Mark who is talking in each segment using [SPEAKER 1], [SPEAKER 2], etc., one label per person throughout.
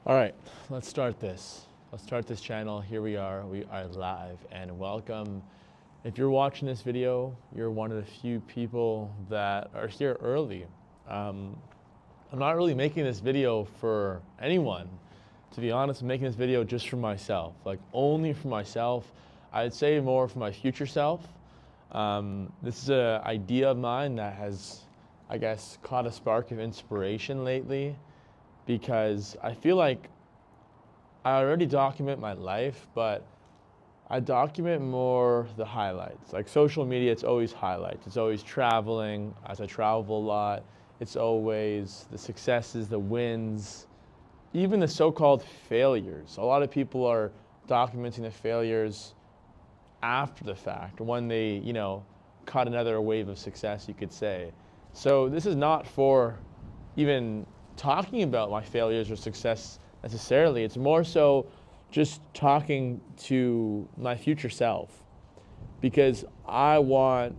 [SPEAKER 1] All right, let's start this. Let's start this channel. Here we are live, and welcome. If you're watching this video, you're one of the few people that are here early. I'm not really making this video for anyone. To be honest, I'm making this video just for myself, like only for myself. I'd say more for my future self. This is an idea of mine that has, I guess, caught a spark of inspiration lately, because I feel like I already document my life, but I document more the highlights. Like social media, it's always highlights. It's always traveling, as I travel a lot. It's always the successes, the wins, even the so-called failures. A lot of people are documenting the failures after the fact, when they, caught another wave of success, you could say. So this is not for even talking about my failures or success necessarily. It's more so just talking to my future self, because I want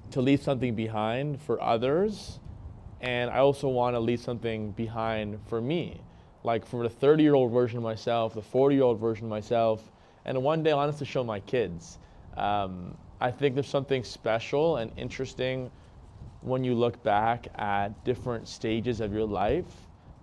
[SPEAKER 1] to leave something behind for others, and I also want to leave something behind for me, like for the 30-year-old version of myself, the 40-year-old version of myself, and one day honestly show my kids. I think there's something special and interesting when you look back at different stages of your life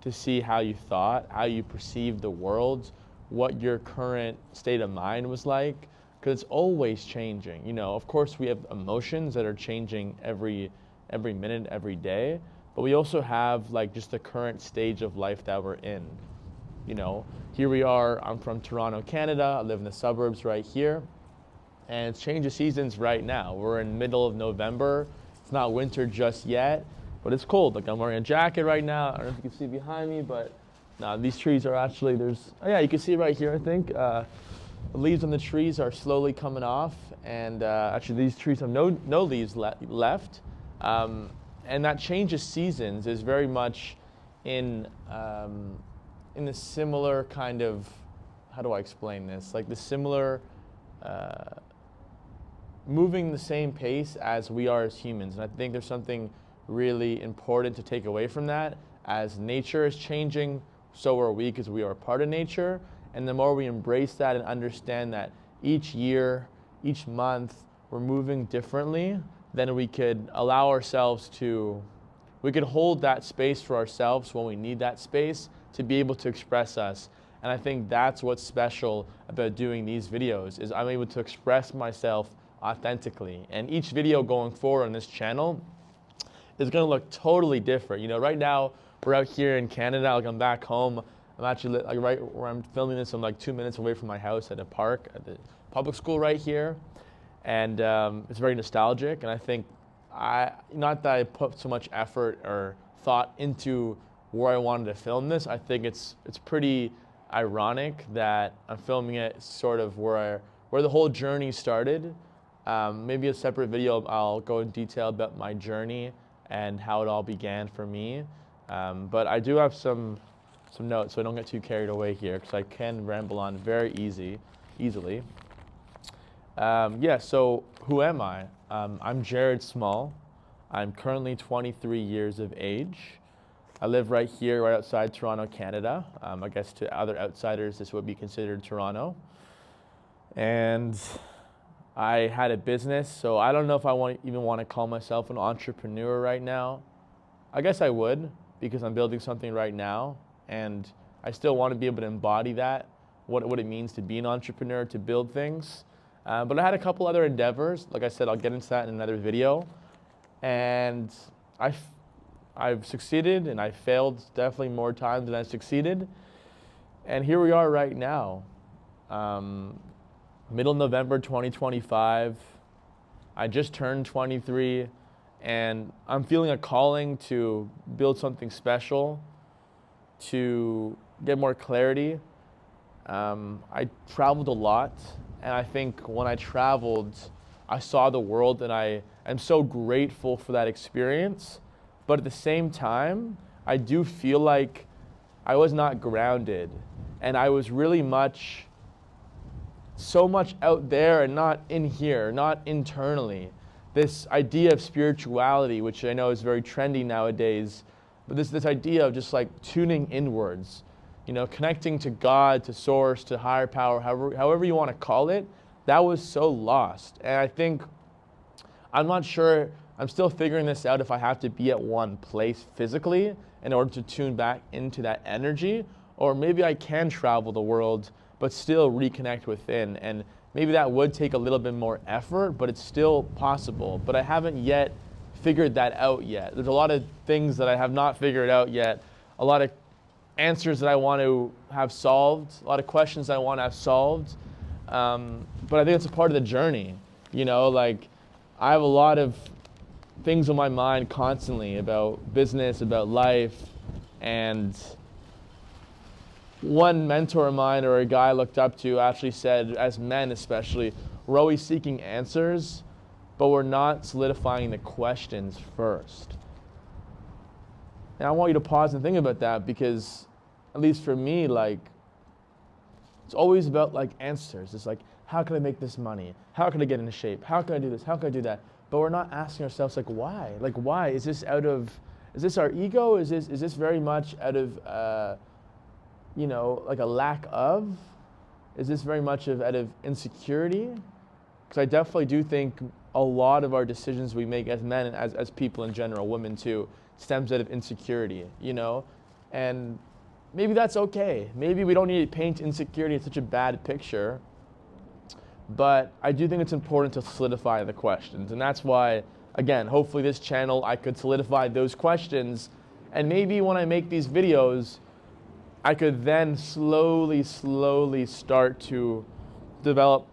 [SPEAKER 1] to see how you thought, how you perceived the world, what your current state of mind was like, because it's always changing. Of course we have emotions that are changing every minute, every day, but we also have like just the current stage of life that we're in. Here we are, I'm from Toronto, Canada. I live in the suburbs right here, and it's change of seasons right now. We're in middle of November. It's not winter just yet, but it's cold. Like I'm wearing a jacket right now. I don't know if you can see behind me, but no, these trees are actually, you can see right here, I think. The leaves on the trees are slowly coming off, and actually these trees have no leaves left. And that change of seasons is very much in the similar kind of, how do I explain this? Like the similar, moving the same pace as we are as humans. And I think there's something really important to take away from that. As nature is changing, so are we, because we are a part of nature. And the more we embrace that and understand that each year, each month, we're moving differently, then we could allow ourselves to, we could hold that space for ourselves when we need that space to be able to express us. And I think that's what's special about doing these videos, is I'm able to express myself authentically. And each video going forward on this channel is gonna look totally different. Right now we're out here in Canada. Like I'm back home. I'm actually like right where I'm filming this. I'm like 2 minutes away from my house at a park at the public school right here, and it's very nostalgic. And I think not that I put so much effort or thought into where I wanted to film this. I think it's pretty ironic that I'm filming it sort of where the whole journey started. Maybe a separate video, I'll go in detail about my journey and how it all began for me. But I do have some notes, so I don't get too carried away here, because I can ramble on very easily. So who am I? I'm Jared Small. I'm currently 23 years of age. I live right here, right outside Toronto, Canada. I guess to other outsiders, this would be considered Toronto. And I had a business, so I don't know if I even want to call myself an entrepreneur right now. I guess I would, because I'm building something right now, and I still want to be able to embody that, what it means to be an entrepreneur, to build things. But I had a couple other endeavors. Like I said, I'll get into that in another video. And I've succeeded, and I failed definitely more times than I succeeded. And here we are right now. Middle November 2025. I just turned 23, and I'm feeling a calling to build something special, to get more clarity. I traveled a lot, and I think when I traveled, I saw the world, and I am so grateful for that experience. But at the same time, I do feel like I was not grounded, and I was really so much out there and not in here, not internally. This idea of spirituality, which I know is very trendy nowadays, but this idea of just like tuning inwards, connecting to God, to source, to higher power, however you want to call it, that was so lost. And I think, I'm not sure, I'm still figuring this out if I have to be at one place physically in order to tune back into that energy, or maybe I can travel the world but still reconnect within. And maybe that would take a little bit more effort, but it's still possible. But I haven't yet figured that out yet. There's a lot of things that I have not figured out yet, a lot of answers that I want to have solved, a lot of questions I want to have solved. But I think it's a part of the journey. Like, I have a lot of things on my mind constantly about business, about life, and one mentor of mine, or a guy I looked up to, actually said, as men especially, we're always seeking answers, but we're not solidifying the questions first. And I want you to pause and think about that, because at least for me, like, it's always about like answers. It's like, how can I make this money? How can I get into shape? How can I do this? How can I do that? But we're not asking ourselves, like, why? Like, why? Is this our ego? Is this very much out of, like a lack of? Is this very much out of insecurity? Because I definitely do think a lot of our decisions we make as men and as people in general, women too, stems out of insecurity, And maybe that's okay. Maybe we don't need to paint insecurity in such a bad picture. But I do think it's important to solidify the questions. And that's why, again, hopefully this channel, I could solidify those questions. And maybe when I make these videos, I could then slowly start to develop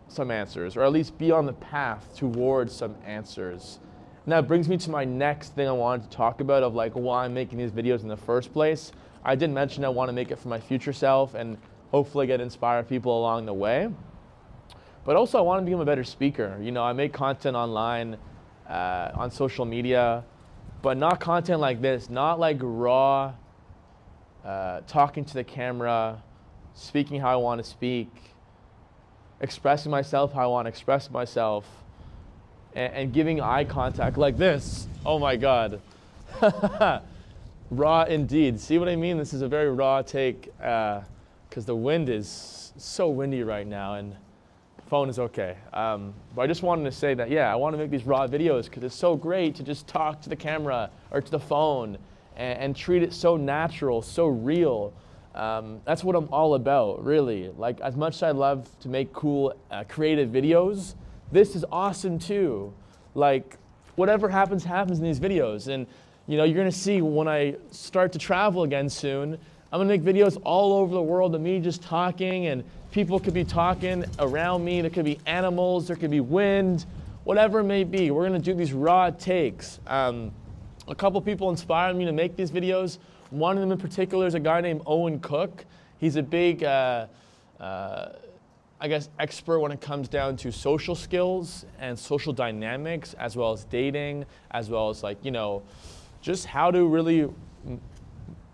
[SPEAKER 1] some answers, or at least be on the path towards some answers. And that brings me to my next thing I wanted to talk about, of like why I'm making these videos in the first place. I did mention I want to make it for my future self and hopefully get inspire people along the way. But also I want to become a better speaker. I make content online, on social media, but not content like this, not like raw, talking to the camera, speaking how I want to speak, expressing myself how I want to express myself, and giving eye contact like this. Oh my God. Raw indeed. See what I mean? This is a very raw take, because the wind is so windy right now, and phone is okay. But I just wanted to say that, I want to make these raw videos because it's so great to just talk to the camera or to the phone and treat it so natural, so real. That's what I'm all about, really. Like, as much as I love to make cool, creative videos, this is awesome too. Like, whatever happens in these videos. And you're gonna see when I start to travel again soon, I'm gonna make videos all over the world of me just talking, and people could be talking around me. There could be animals, there could be wind, whatever it may be. We're gonna do these raw takes. A couple people inspired me to make these videos. One of them in particular is a guy named Owen Cook. He's a big, expert when it comes down to social skills and social dynamics, as well as dating, as well as just how to really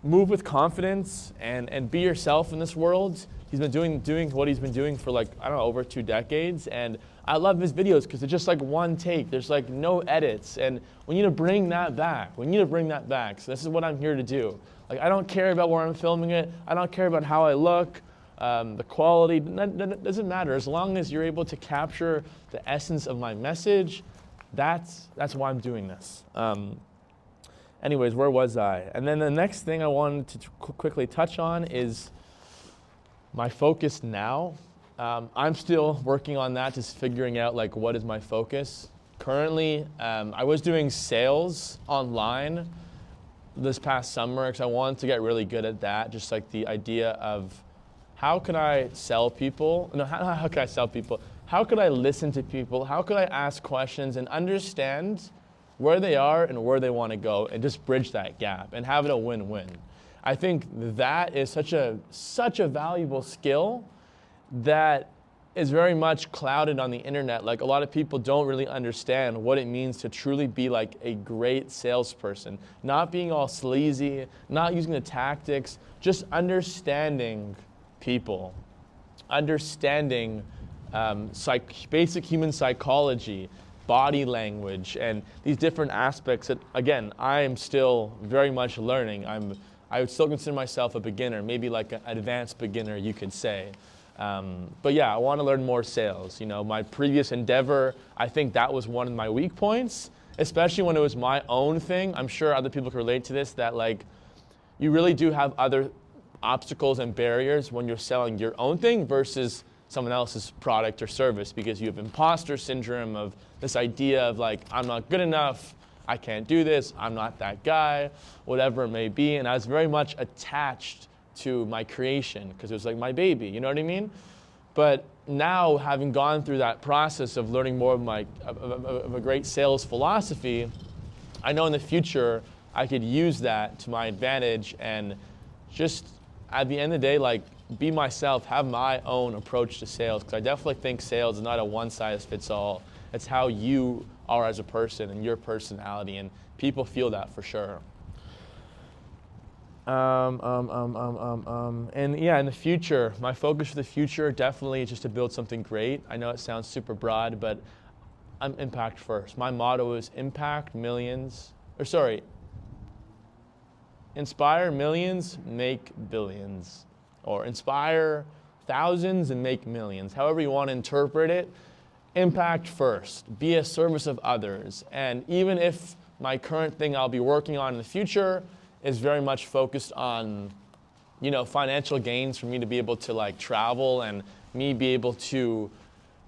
[SPEAKER 1] move with confidence and be yourself in this world. He's been doing what he's been doing for over 2 decades, and I love his videos because it's just like one take. There's no edits, and we need to bring that back. So this is what I'm here to do. I don't care about where I'm filming it. I don't care about how I look, the quality. That doesn't matter. As long as you're able to capture the essence of my message, that's why I'm doing this. Anyways, where was I? And then the next thing I wanted to quickly touch on is my focus now. I'm still working on that, just figuring out what is my focus. Currently, I was doing sales online this past summer because I wanted to get really good at that. Just the idea of how could I sell people? No, how could I sell people? How could I listen to people? How could I ask questions and understand where they are and where they want to go, and just bridge that gap and have it a win-win? I think that is such a valuable skill that is very much clouded on the internet. A lot of people don't really understand what it means to truly be a great salesperson. Not being all sleazy, not using the tactics, just understanding people, understanding basic human psychology, body language, and these different aspects that, again, I am still very much learning. I would still consider myself a beginner, maybe like an advanced beginner, you could say. But yeah, I want to learn more sales. You know, my previous endeavor, I think that was one of my weak points, especially when it was my own thing. I'm sure other people can relate to this, that like, you really do have other obstacles and barriers when you're selling your own thing versus someone else's product or service, because you have imposter syndrome of this idea of like, I'm not good enough, I can't do this, I'm not that guy, whatever it may be. And I was very much attached to my creation because it was like my baby, you know what I mean? But now, having gone through that process of learning more of a great sales philosophy, I know in the future I could use that to my advantage and just at the end of the day, like, be myself, have my own approach to sales, because I definitely think sales is not a one-size-fits-all. It's how you are as a person and your personality, and people feel that for sure. And yeah, in the future, my focus for the future definitely is just to build something great. I know it sounds super broad, but I'm impact first. My motto is impact millions, inspire millions, make billions, or inspire thousands and make millions. However you want to interpret it, impact first, be a service of others. And even if my current thing I'll be working on in the future is very much focused on, you know, financial gains for me to be able to like travel and me be able to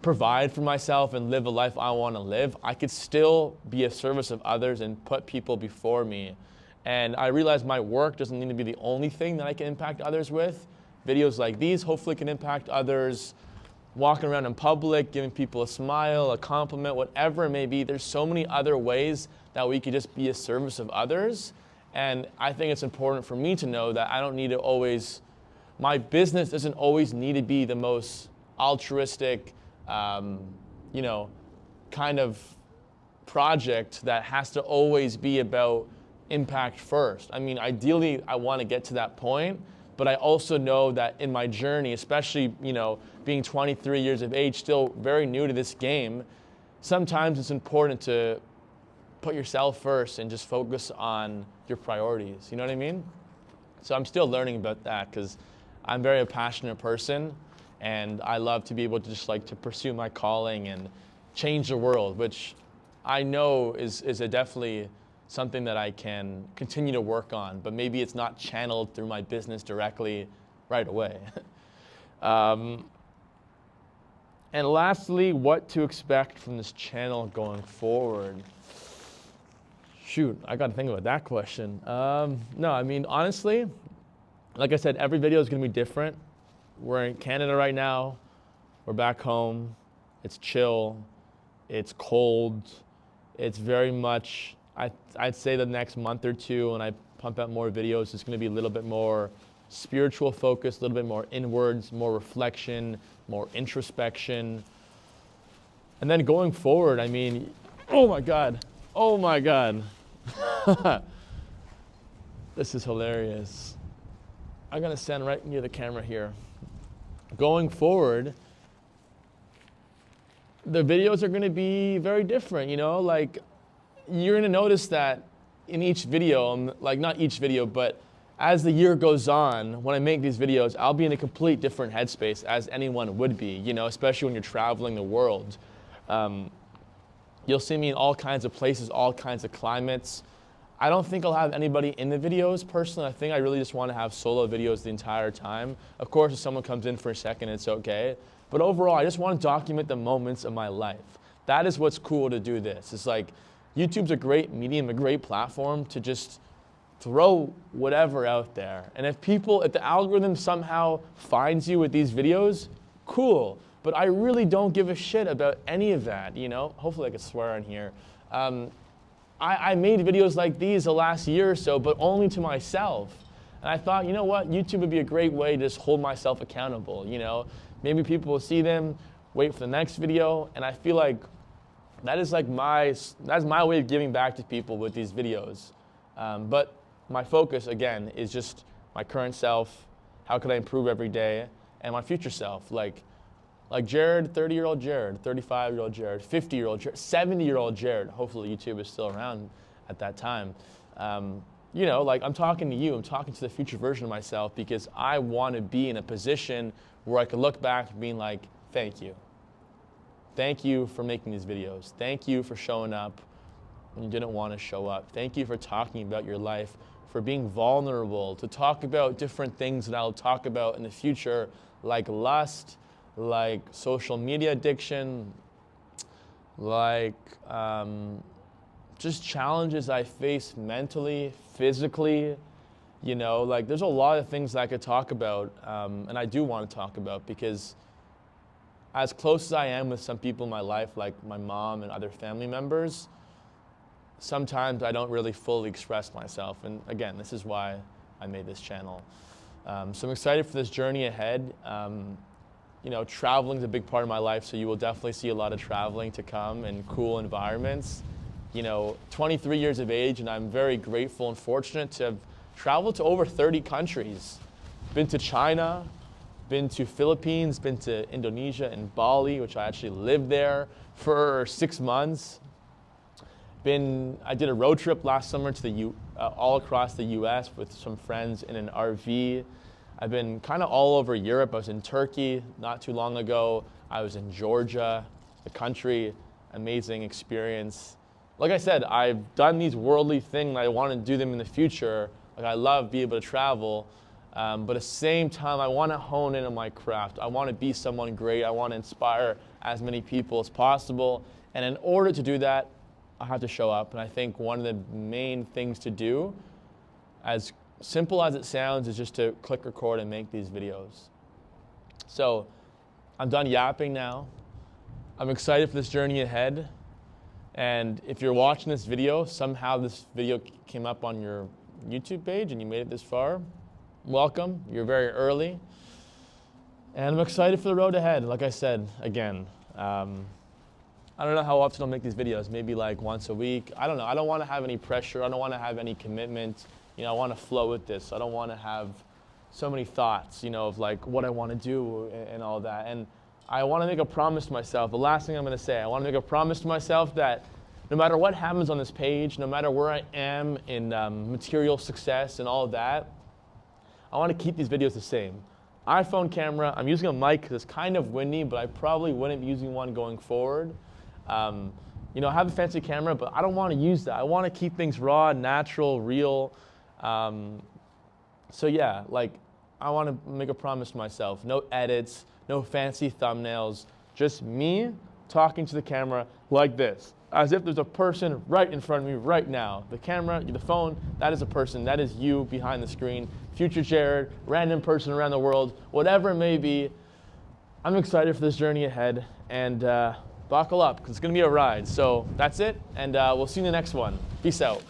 [SPEAKER 1] provide for myself and live a life I want to live, I could still be a service of others and put people before me. And I realize my work doesn't need to be the only thing that I can impact others with. Videos like these hopefully can impact others. Walking around in public, giving people a smile, a compliment, whatever it may be. There's so many other ways that we could just be a service of others. And I think it's important for me to know that I don't need to always, my business doesn't always need to be the most altruistic, you know, kind of project that has to always be about impact first. I mean, ideally, I want to get to that point, but I also know that in my journey, especially, you know, being 23 years of age, still very new to this game, sometimes it's important to put yourself first and just focus on your priorities. You know what I mean? So I'm still learning about that because I'm very a passionate person, and I love to be able to just like to pursue my calling and change the world, which I know is definitely something that I can continue to work on, but maybe it's not channeled through my business directly right away. And lastly, what to expect from this channel going forward? Shoot, I got to think about that question. No, I mean, honestly, like I said, every video is going to be different. We're in Canada right now. We're back home. It's chill. It's cold. It's very much, I'd say the next month or two when I pump out more videos, it's going to be a little bit more spiritual focus, a little bit more inwards, more reflection, more introspection. And then going forward, I mean, oh my God. This is hilarious. I'm gonna stand right near the camera here. Going forward, the videos are gonna be very different, you know? Like, you're gonna notice that in each video, like not each video, but as the year goes on, when I make these videos, I'll be in a complete different headspace as anyone would be, you know, especially when you're traveling the world. You'll see me in all kinds of places, all kinds of climates. I don't think I'll have anybody in the videos personally. I think I really just want to have solo videos the entire time. Of course, if someone comes in for a second, it's okay. But overall, I just want to document the moments of my life. That is what's cool to do this. It's like, YouTube's a great medium, a great platform to just throw whatever out there. And if the algorithm somehow finds you with these videos, cool. But I really don't give a shit about any of that, you know? Hopefully I can swear on here. I made videos like these the last year or so, but only to myself. And I thought, you know what? YouTube would be a great way to just hold myself accountable, you know? Maybe people will see them, wait for the next video, and I feel like that's my way of giving back to people with these videos. But my focus, again, is just my current self, how can I improve every day, and my future self. Like Jared, 30-year-old Jared, 35-year-old Jared, 50-year-old Jared, 70-year-old Jared. Hopefully YouTube is still around at that time. you know, like I'm talking to you, I'm talking to the future version of myself because I want to be in a position where I can look back and being like, thank you. Thank you for making these videos. Thank you for showing up when you didn't want to show up. Thank you for talking about your life, for being vulnerable, to talk about different things that I'll talk about in the future, like lust, like social media addiction, like just challenges I face mentally, physically, you know, like there's a lot of things I could talk about, and I do want to talk about because as close as I am with some people in my life, like my mom and other family members, sometimes I don't really fully express myself. And again, this is why I made this channel. So I'm excited for this journey ahead. You know, traveling is a big part of my life, so you will definitely see a lot of traveling to come and cool environments. You know, 23 years of age, and I'm very grateful and fortunate to have traveled to over 30 countries. Been to China, been to Philippines, been to Indonesia and Bali, which I actually lived there for 6 months. I did a road trip last summer to all across the US with some friends in an RV. I've been kind of all over Europe. I was in Turkey not too long ago. I was in Georgia, the country, amazing experience. Like I said, I've done these worldly things. I want to do them in the future. Like I love being able to travel, but at the same time, I want to hone in on my craft. I want to be someone great. I want to inspire as many people as possible. And in order to do that, I have to show up. And I think one of the main things to do, as simple as it sounds, is just to click record and make these videos. So I'm done yapping now. I'm excited for this journey ahead. And if you're watching this video, somehow this video came up on your YouTube page and you made it this far, welcome. You're very early. And I'm excited for the road ahead. Like I said, again, I don't know how often I'll make these videos, maybe like once a week. I don't know. I don't want to have any pressure. I don't want to have any commitment. You know, I want to flow with this. I don't want to have so many thoughts, you know, of like what I want to do and all that. And I want to make a promise to myself. The last thing I'm going to say, I want to make a promise to myself that no matter what happens on this page, no matter where I am in material success and all of that, I want to keep these videos the same. iPhone camera, I'm using a mic because it's kind of windy, but I probably wouldn't be using one going forward. You know, I have a fancy camera, but I don't want to use that. I want to keep things raw, natural, real. So yeah, like I want to make a promise to myself. No edits, no fancy thumbnails, just me talking to the camera like this, as if there's a person right in front of me right now. The camera, the phone, that is a person, that is you behind the screen. Future Jared, random person around the world, whatever it may be. I'm excited for this journey ahead, and buckle up, because it's going to be a ride. So that's it, and we'll see you in the next one. Peace out.